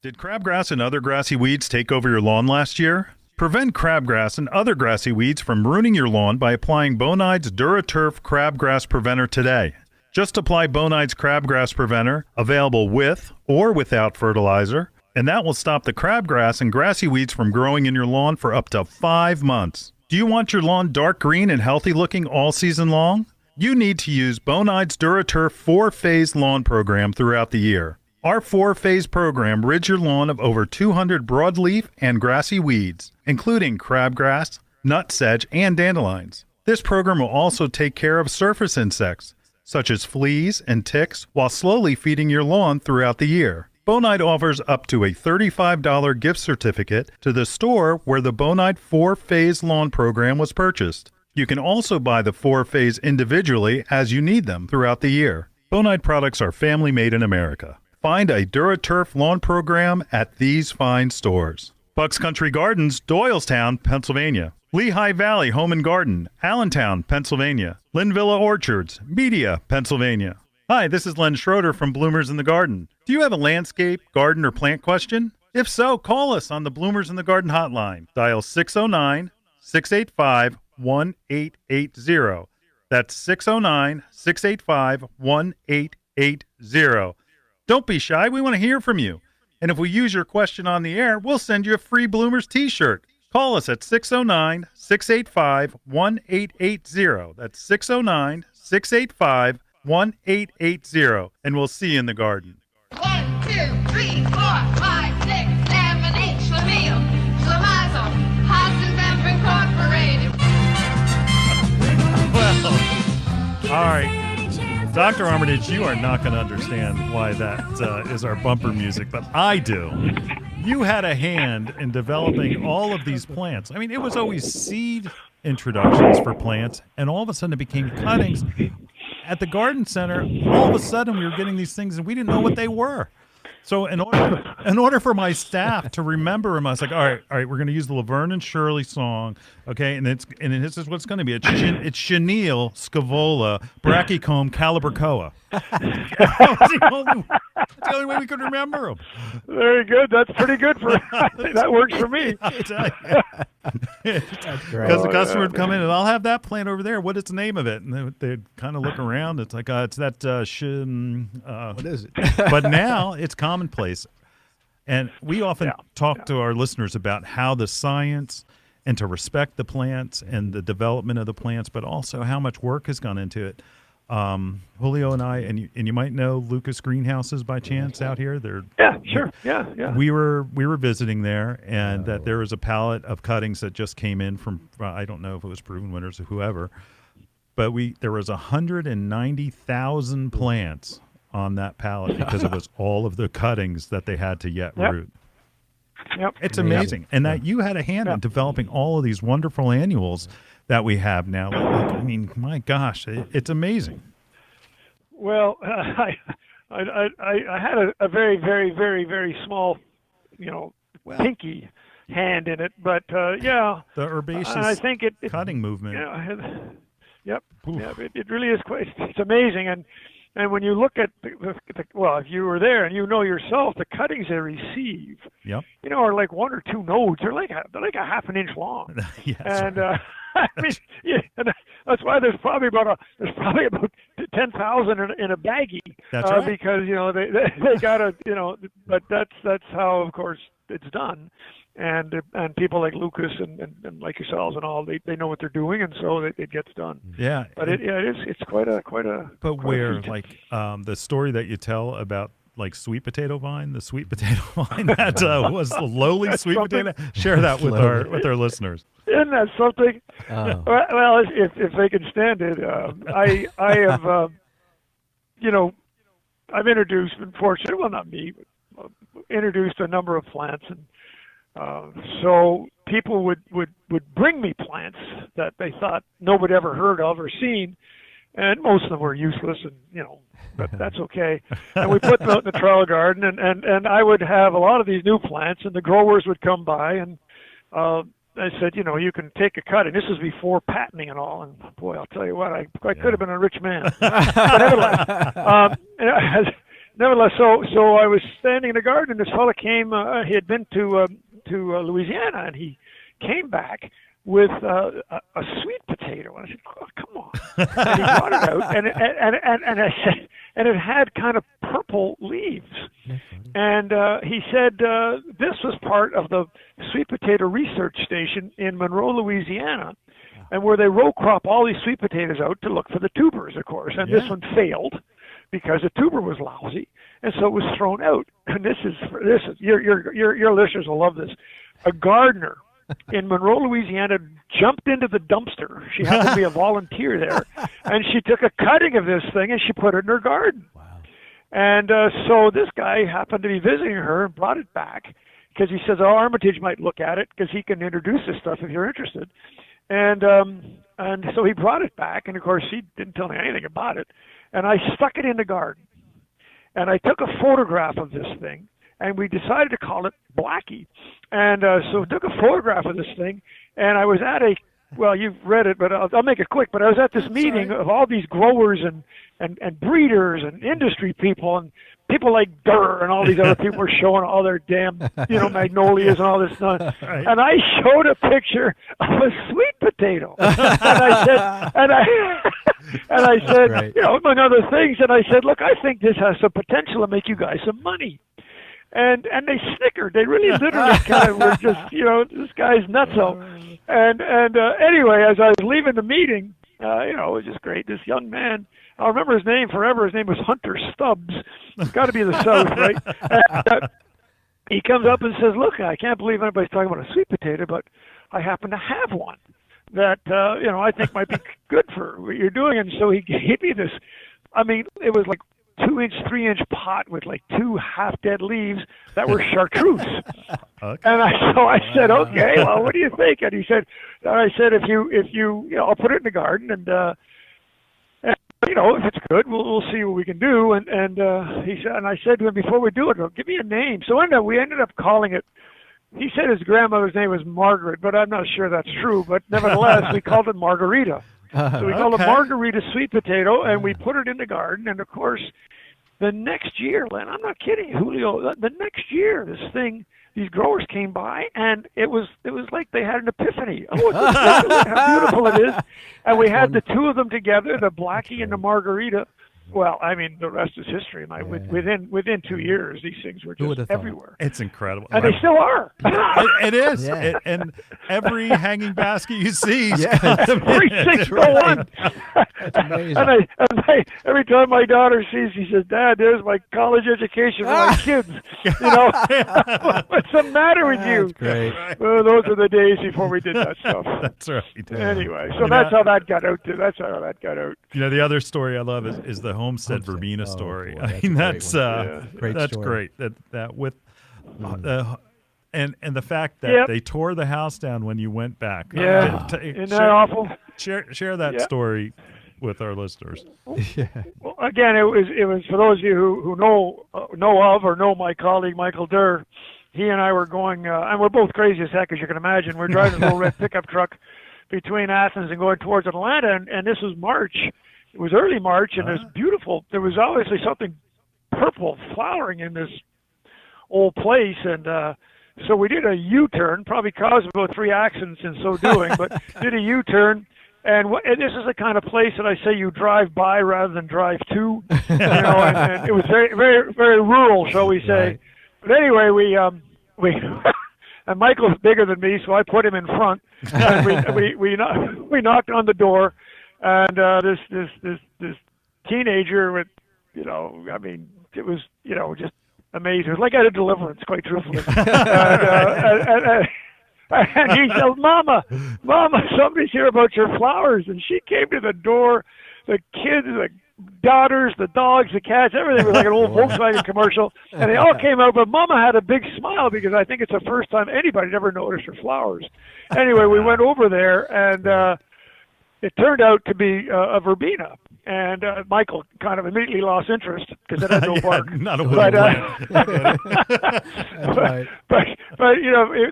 Did crabgrass and other grassy weeds take over your lawn last year? Prevent crabgrass and other grassy weeds from ruining your lawn by applying Bonide's DuraTurf Crabgrass Preventer today. Just apply Bonide's Crabgrass Preventer, available with or without fertilizer, and that will stop the crabgrass and grassy weeds from growing in your lawn for up to 5 months. Do you want your lawn dark green and healthy looking all season long? You need to use Bonide's DuraTurf 4-phase lawn program throughout the year. Our 4-phase program rids your lawn of over 200 broadleaf and grassy weeds, including crabgrass, nutsedge, and dandelions. This program will also take care of surface insects, such as fleas and ticks, while slowly feeding your lawn throughout the year. Bonide offers up to a $35 gift certificate to the store where the Bonide 4-phase lawn program was purchased. You can also buy the 4-phase individually as you need them throughout the year. Bonide products are family made in America. Find a DuraTurf lawn program at these fine stores. Bucks Country Gardens, Doylestown, Pennsylvania. Lehigh Valley Home and Garden, Allentown, Pennsylvania. Linvilla Orchards, Media, Pennsylvania. Hi, this is Len Schroeder from Bloomers in the Garden. Do you have a landscape, garden, or plant question? If so, call us on the Bloomers in the Garden hotline. Dial 609-685-1880. That's 609-685-1880. Don't be shy. We want to hear from you. And if we use your question on the air, we'll send you a free Bloomers t-shirt. Call us at 609-685-1880. That's 609-685-1880. And we'll see you in the garden. 1, 2, 3, 4, 5, 6, 7, 8, Schlemiel, Schlemazel, Hasenbeck Incorporated. Well, all right. Dr. Armitage, you are not going to understand why that is our bumper music, but I do. You had a hand in developing all of these plants. I mean, it was always seed introductions for plants, and all of a sudden it became cuttings. At the garden center, all of a sudden we were getting these things, and we didn't know what they were. So in order for my staff to remember them, I was like, all right, we're going to use the Laverne and Shirley song, okay? And this is what it's going to be. It's chenille, scavola, brachycomb, calibrachoa. That's the only way we could remember them. Very good. That's pretty good for that works for me. Because the customer would come in and I'll have that plant over there. What is the name of it? And they'd kind of look around. It's like it's that. What is it? But now it's commonplace, and we often talk to our listeners about how the science and to respect the plants and the development of the plants, but also how much work has gone into it. Julio and I, and you might know Lucas Greenhouses by chance out here. Sure. We were visiting there, and that there was a pallet of cuttings that just came in from I don't know if it was Proven Winners or whoever, but there was 190,000 plants on that pallet because it was all of the cuttings that they had to yet root. Yep. It's amazing, and that you had a hand in developing all of these wonderful annuals that we have now. I mean, my gosh, it's amazing. Well, I had a very, very, very, very small, pinky hand in it, but the herbaceous I think it cutting movement. It really is quite. It's amazing, and when you look at if you were there and you know yourself, the cuttings they receive, are like 1 or 2 nodes. They're like a half an inch long. Yes, and I mean, yeah, and that's why there's probably about 10,000 in a baggie. That's right. Because they gotta but that's how, of course, it's done. And people like Lucas and like yourselves and all, they know what they're doing, and so it gets done. Yeah. But it's quite a. But quite where a feat. like the story that you tell about like sweet potato vine, the sweet potato vine that was the lowly sweet potato. Share that with our listeners. Isn't that something? Oh. Well, if they can stand it, I have I've introduced, unfortunately, well, not me, but introduced a number of plants, and so people would bring me plants that they thought nobody ever heard of or seen, and most of them were useless, and but that's okay. And we put them out in the trellis garden, and I would have a lot of these new plants, and the growers would come by, and I said, you can take a cut, and this was before patenting and all. And boy, I'll tell you what, I could have been a rich man. But nevertheless, so I was standing in the garden, and this fellow came. He had been to Louisiana, and he came back with a sweet potato, and I said, "Oh, come on!" And he brought it out, and I said, and it had kind of purple leaves. And he said this was part of the sweet potato research station in Monroe, Louisiana, and where they row crop all these sweet potatoes out to look for the tubers, of course. And this one failed because the tuber was lousy, and so it was thrown out. And this is your listeners will love this. A gardener in Monroe, Louisiana, jumped into the dumpster. She happened to be a volunteer there, and she took a cutting of this thing and she put it in her garden. Wow. And so this guy happened to be visiting her and brought it back because he says, Armitage might look at it because he can introduce this stuff if you're interested. And so he brought it back, and of course he didn't tell me anything about it. And I stuck it in the garden, and I took a photograph of this thing, and we decided to call it Blackie. And so took a photograph of this thing, and I was at well, you've read it, but I'll make it quick. But I was at this meeting of all these growers and breeders and industry people, and people like Durr and all these other people were showing all their damn, magnolias and all this stuff. Right. And I showed a picture of a sweet potato, and I said, among other things, and I said, look, I think this has some potential to make you guys some money. And they snickered. They really literally kind of were just, this guy's nutso. And anyway, as I was leaving the meeting, it was just great. This young man, I'll remember his name forever. His name was Hunter Stubbs. It's got to be the South, right? And, he comes up and says, look, I can't believe anybody's talking about a sweet potato, but I happen to have one that, I think might be good for what you're doing. And so he gave me this. I mean, it was like 2-inch, 3-inch pot with like 2 half-dead leaves that were chartreuse. Okay. And I said, okay, well, what do you think? And he said, if you, I'll put it in the garden, and if it's good, we'll see what we can do. And he said, and I said to him, before we do it, give me a name. So we ended up calling it. He said his grandmother's name was Margaret, but I'm not sure that's true. But nevertheless, we called it Margarita. So we called it Margarita sweet potato, and we put it in the garden. And of course, the next year, Len, I'm not kidding, Julio. The next year, these growers came by, and it was like they had an epiphany. Oh, it's how beautiful it is! And we had the two of them together, the Blackie and the Margarita. Well, I mean, the rest is history. Within 2 years, these things were just everywhere. It's incredible. And they still are. It is. Yeah. And every hanging basket you see. Every single one. That's amazing. And every time my daughter sees, she says, Dad, there's my college education for my kids. What's the matter with you? That's great. Well, those are the days before we did that stuff. That's right. Anyway, so that's how that got out. The other story I love is the Homestead Verbena story. Boy, I mean, that's great story. great. That with and the fact that they tore the house down when you went back. Yeah, isn't that awful? Share that story with our listeners. Well, again, it was for those of you who know of or know my colleague Michael Durr. He and I were going, and we're both crazy as heck, as you can imagine. We're driving a little red pickup truck between Athens and going towards Atlanta, and this was March. It was early March, and it was beautiful. There was obviously something purple flowering in this old place, and So we did a U-turn, probably caused about 3 accidents in so doing, but did a U-turn. And this is the kind of place that I say you drive by rather than drive to. And it was very, very, very rural, shall we say. Right. But anyway, we and Michael's bigger than me, so I put him in front. And we knocked on the door, and this teenager with, it was, just amazing. It was like out of Deliverance, quite truthfully. And he said, Mama, somebody's here about your flowers. And she came to the door, the kids, the daughters, the dogs, the cats, everything was like an old Volkswagen commercial. And they all came out, but Mama had a big smile because I think it's the first time anybody had ever noticed her flowers. Anyway, we went over there, and it turned out to be a verbena. And Michael kind of immediately lost interest because it had no bark. Not a wood plant. But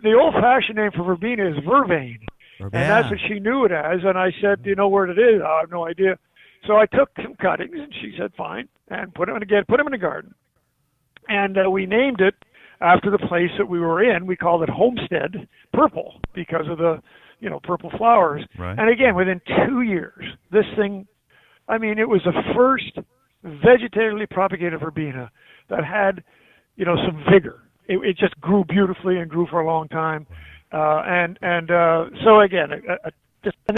the old-fashioned name for verbena is vervain, and that's what she knew it as. And I said, "Do you know where it is?" "I have no idea." So I took some cuttings, and she said, "Fine," and put them in the garden. And we named it after the place that we were in. We called it Homestead Purple because of the purple flowers. Right. And again, within 2 years, this thing. It was the first vegetatively propagated verbena that had, some vigor. It just grew beautifully and grew for a long time. So again, and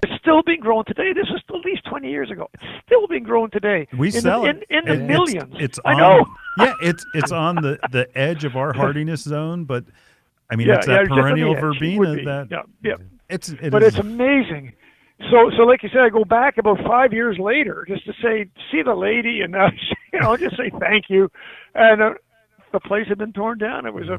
it's still being grown today. This was at least 20 years ago. It's still being grown today. We sell it in the millions. I know. Yeah, it's on the edge of our hardiness zone, but it's that perennial verbena It's amazing. So like you said, I go back about 5 years later just to see the lady and just say thank you. And the place had been torn down. It was a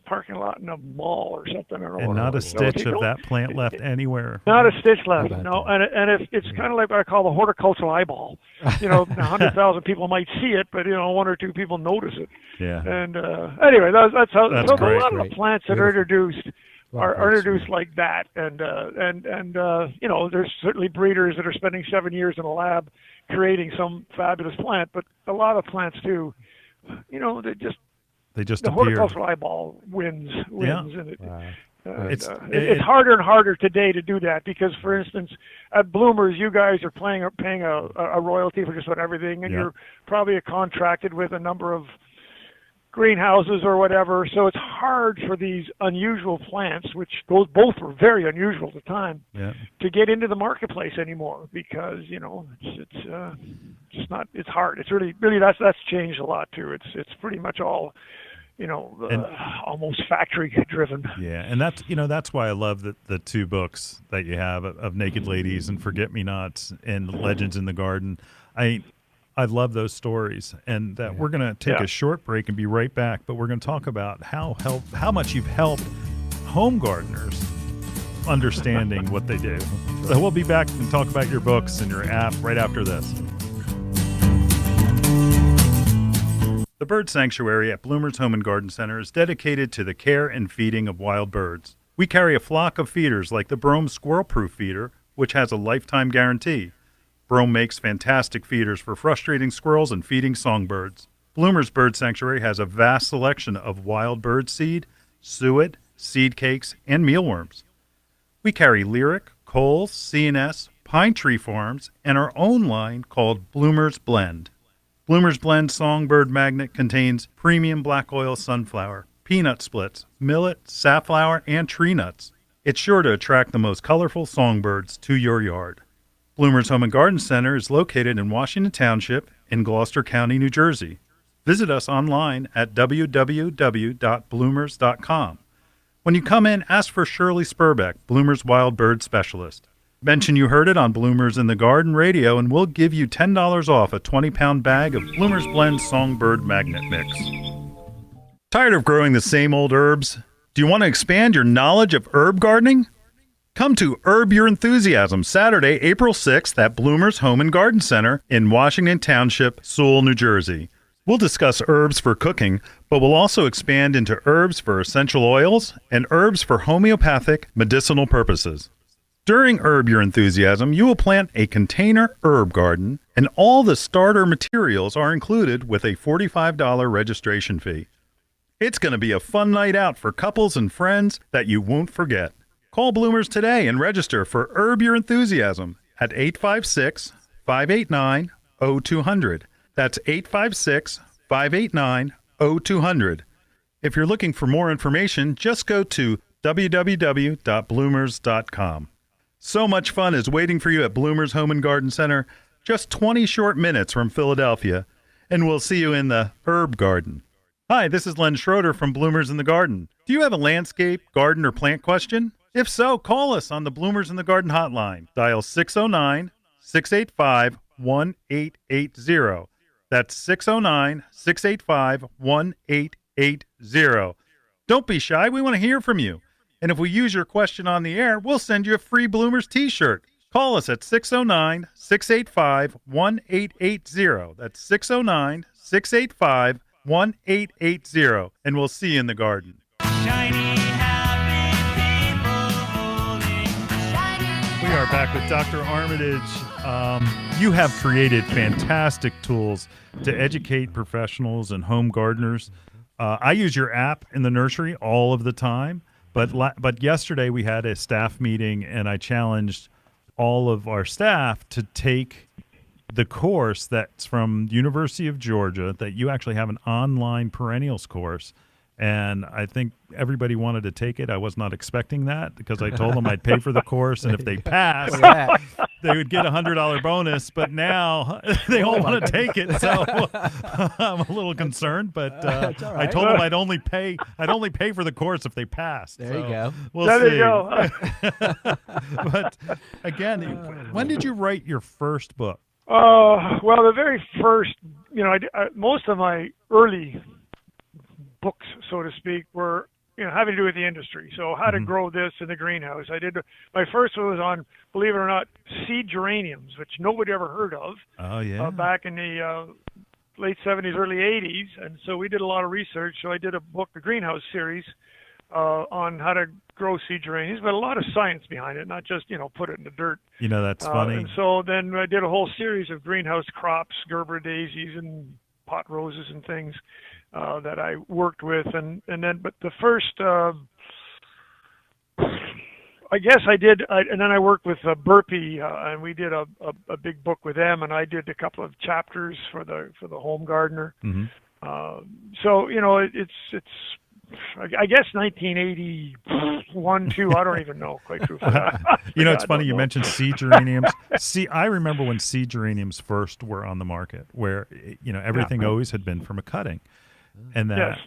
parking lot in a mall or something. And not a stitch of that plant left anywhere. Not a stitch left. No, and it's kind of like what I call the horticultural eyeball. 100,000 people might see it, but 1 or 2 people notice it. Yeah. And anyway, that's how. That's so great. A lot of the plants that are introduced. Are introduced like that, and there's certainly breeders that are spending 7 years in a lab creating some fabulous plant, but a lot of plants too, they just the appear. Horticultural eyeball wins, and it's harder and harder today to do that because, for instance, at Bloomers, you guys are paying a royalty for just about everything, and you're probably contracted with a number of greenhouses or whatever, so it's hard for these unusual plants, which both were very unusual at the time, to get into the marketplace anymore because it's just not. It's hard. It's really that's changed a lot too. It's pretty much all almost factory driven. Yeah, and that's why I love the 2 books that you have of Naked Ladies and Forget Me Nots and Legends in the Garden. I love those stories, and we're going to take a short break and be right back, but we're going to talk about how much you've helped home gardeners understanding what they do. So we'll be back and talk about your books and your app right after this. The Bird Sanctuary at Bloomers Home and Garden Center is dedicated to the care and feeding of wild birds. We carry a flock of feeders like the Brome Squirrel-Proof Feeder, which has a lifetime guarantee. Brome makes fantastic feeders for frustrating squirrels and feeding songbirds. Bloomers Bird Sanctuary has a vast selection of wild bird seed, suet, seed cakes, and mealworms. We carry Lyric, Coles, C&S, Pine Tree Farms, and our own line called Bloomers Blend. Bloomers Blend Songbird Magnet contains premium black oil sunflower, peanut splits, millet, safflower, and tree nuts. It's sure to attract the most colorful songbirds to your yard. Bloomers Home and Garden Center is located in Washington Township in Gloucester County, New Jersey. Visit us online at www.bloomers.com. When you come in, ask for Shirley Spurbeck, Bloomers Wild Bird Specialist. Mention you heard it on Bloomers in the Garden Radio, and we'll give you $10 off a 20-pound bag of Bloomers Blend Songbird Magnet Mix. Tired of growing the same old herbs? Do you want to expand your knowledge of herb gardening? Come to Herb Your Enthusiasm Saturday, April 6th at Bloomers Home and Garden Center in Washington Township, Sewell, New Jersey. We'll discuss herbs for cooking, but we'll also expand into herbs for essential oils and herbs for homeopathic medicinal purposes. During Herb Your Enthusiasm, you will plant a container herb garden, and all the starter materials are included with a $45 registration fee. It's going to be a fun night out for couples and friends that you won't forget. Call Bloomers today and register for Herb Your Enthusiasm at 856-589-0200. That's 856-589-0200. If you're looking for more information, just go to www.bloomers.com. So much fun is waiting for you at Bloomers Home and Garden Center, just 20 short minutes from Philadelphia, and we'll see you in the herb garden. Hi, this is Len Schroeder from Bloomers in the Garden. Do you have a landscape, garden, or plant question? If so, call us on the Bloomers in the Garden hotline. Dial 609-685-1880. That's 609-685-1880. Don't be shy. We want to hear from you. And if we use your question on the air, we'll send you a free Bloomers t-shirt. Call us at 609-685-1880. That's 609-685-1880. And we'll see you in the garden. Shiny, happy people holding. We are back with Dr. Armitage. You have created fantastic tools to educate professionals and home gardeners. I use your app in the nursery all of the time. But yesterday we had a staff meeting, and I challenged all of our staff to take the course that's from University of Georgia, that you actually have an online perennials course. And I think everybody wanted to take it. I was not expecting that because I told them I'd pay for the course, and if they passed, they would get a $100 bonus. But now they all want to take it, so I'm a little concerned. But I told them I'd only pay for the course if they passed. There you go. We'll There see. you go. But again, when did you write your first book? Well, the very first, most of my early books, so to speak, were having to do with the industry. So how to grow this in the greenhouse. My first one was on, believe it or not, seed geraniums, which nobody ever heard of. Oh yeah. Back in the late 70s, early 80s, and so we did a lot of research. So I did a book, the Greenhouse series, on how to grow seed geraniums, but a lot of science behind it, not just put it in the dirt. That's funny. And so then I did a whole series of greenhouse crops, Gerber daisies and pot roses and things that I worked with, and then the first, I guess I did, and then I worked with Burpee, and we did a big book with them, and I did a couple of chapters for the home gardener. So it's I guess 1981, 2. I don't even know, quite truthfully. It's funny you mentioned seed geraniums. I remember when seed geraniums first were on the market, where everything always had been from a cutting, and that Yes.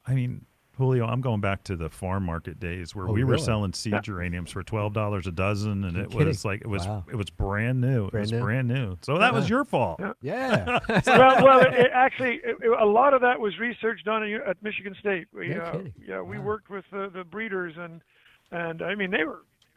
I mean, Julio, I'm going back to the farm market days where we were selling seed geraniums for $12 a dozen, and it was like it was brand new. Brand new. So that was your fault. Yeah. well, actually, a lot of that was research done at Michigan State. We worked with the breeders, and I mean they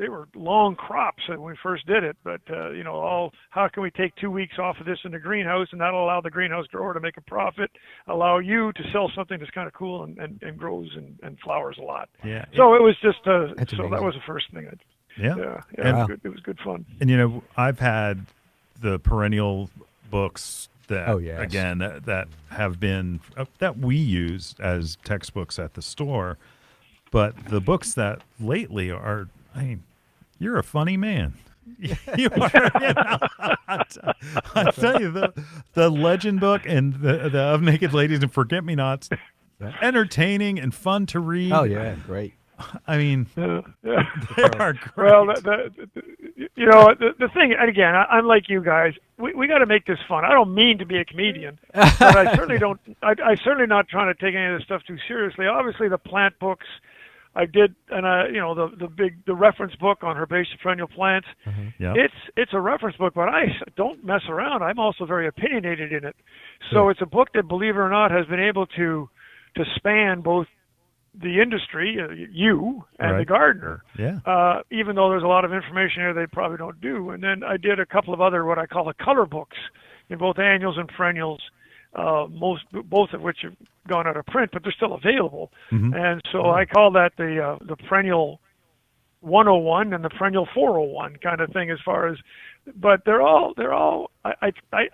were long crops when we first did it. But how can we take 2 weeks off of this in the greenhouse, and that'll allow the greenhouse grower to make a profit, allow you to sell something that's kind of cool and grows and flowers a lot. Yeah. So it was just so amazing. that was the first thing. Yeah. It was good fun. And I've had the perennial books that again that have been that we use as textbooks at the store, but the books that lately are, I mean, you're a funny man. You are. I tell you, the legend book and the Of Naked Ladies and Forget Me Nots, entertaining and fun to read. Oh yeah, great. I mean, they are great. Well, the thing, and again, I'm like you guys. We got to make this fun. I don't mean to be a comedian, but I certainly don't. I certainly not trying to take any of this stuff too seriously. Obviously, the plant books I did, and the reference book on herbaceous perennial plants. It's a reference book, but I don't mess around. I'm also very opinionated in it. So it's a book that, believe it or not, has been able to span both the industry, you, and the gardener. Yeah. Even though there's a lot of information here they probably don't do. And then I did a couple of other what I call the color books in both annuals and perennials. Both of which have gone out of print, but they're still available. And so I call that the perennial 101 and the perennial 401 kind of thing, as far as, but they're all I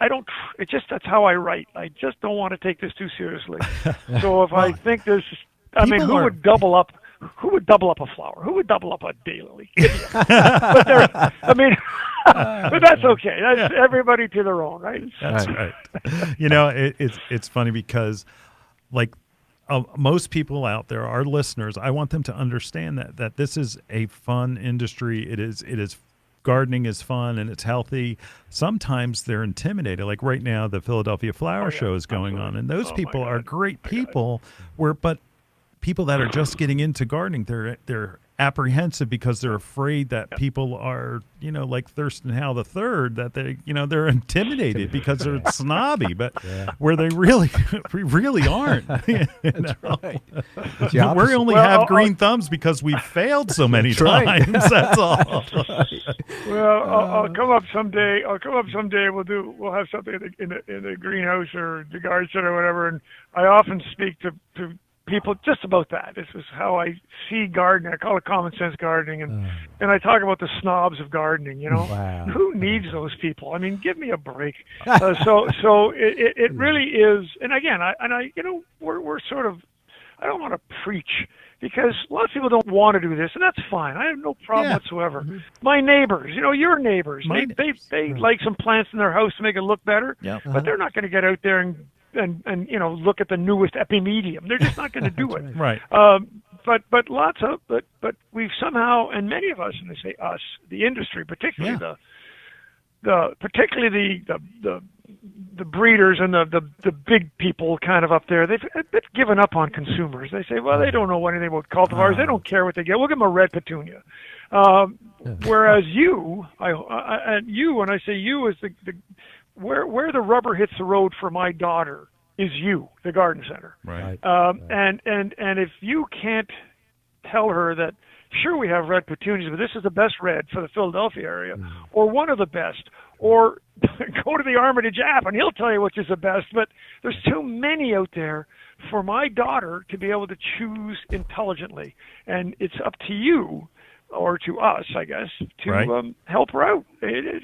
don't, it's just, that's how I write. I just don't want to take this too seriously. So if I think there's I mean, People who are- would double up? Who would double up a flower? Who would double up a daylily? But I mean, but that's okay. That's everybody to their own, right? That's right. You know, it's funny because, like, most people out there, our listeners, I want them to understand that this is a fun industry. It is gardening is fun and it's healthy. Sometimes they're intimidated. Like right now, the Philadelphia Flower Show is going on, and those people are great people. But people that are just getting into gardening, they're apprehensive because they're afraid that people are, you know, like Thurston Howe the Third, that they, you know, they're intimidated because they're snobby, but where they really aren't. That's right. We only have green thumbs because we failed so many times. That's all. Well, I'll come up someday. We'll have something in the greenhouse or the garden center or whatever. And I often speak to people just about that. This is how I see gardening. I call it common sense gardening, and I talk about the snobs of gardening. You know, who needs those people? I mean, give me a break. So it really is. And again, you know, we're sort of. I don't want to preach because lots of people don't want to do this, and that's fine. I have no problem whatsoever. Mm-hmm. My neighbors, you know, your neighbors, they like some plants in their house to make it look better, but they're not going to get out there and you know, look at the newest epimedium. They're just not going to do it. Right. But we've somehow, and many of us, and I say us, the industry, particularly the breeders and the big people kind of up there, they've a bit given up on consumers. They say, well, they don't know anything about cultivars. They don't care what they get. We'll give them a red petunia. Whereas you, when I say you, is the where the rubber hits the road for my daughter is you, the garden center. Right. And if you can't tell her that, sure, we have red petunias, but this is the best red for the Philadelphia area, or one of the best, or go to the Armitage app and he'll tell you which is the best. But there's too many out there for my daughter to be able to choose intelligently, and it's up to you, or to us, I guess, to help her out. It's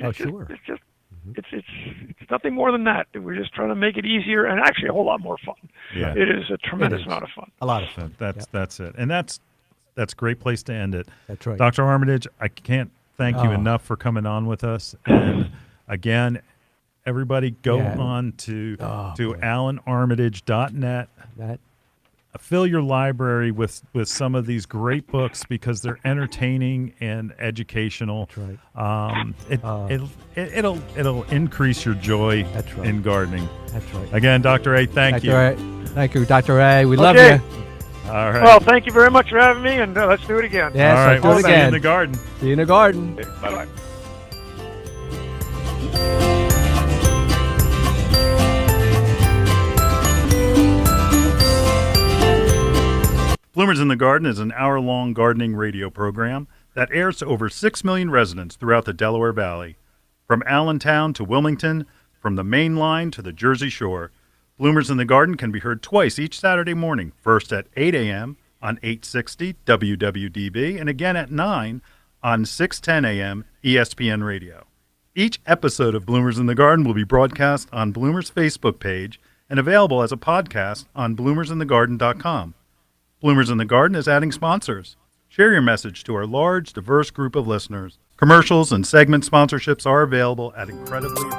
nothing more than that. We're just trying to make it easier and actually a whole lot more fun. Yeah. It is a tremendous amount of fun. A lot of fun. That's it. And that's a great place to end it. That's right. Dr. Armitage, I can't thank you enough for coming on with us. And again, everybody go on to allanarmitage.net. Fill your library with some of these great books because they're entertaining and educational. That's right. It'll increase your joy in gardening. That's right. Again, Dr. A, thank you. Thank you, Dr. A. We love you. All right. Well, thank you very much for having me, and let's do it again. Yes, all right. let's do it See you again. in the garden. See you in the garden. Bye-bye. Bloomers in the Garden is an hour-long gardening radio program that airs to over 6 million residents throughout the Delaware Valley. From Allentown to Wilmington, from the Main Line to the Jersey Shore, Bloomers in the Garden can be heard twice each Saturday morning, first at 8 a.m. on 860 WWDB and again at 9 on 610 a.m. ESPN Radio. Each episode of Bloomers in the Garden will be broadcast on Bloomers' Facebook page and available as a podcast on bloomersinthegarden.com. Bloomers in the Garden is adding sponsors. Share your message to our large, diverse group of listeners. Commercials and segment sponsorships are available at incredibly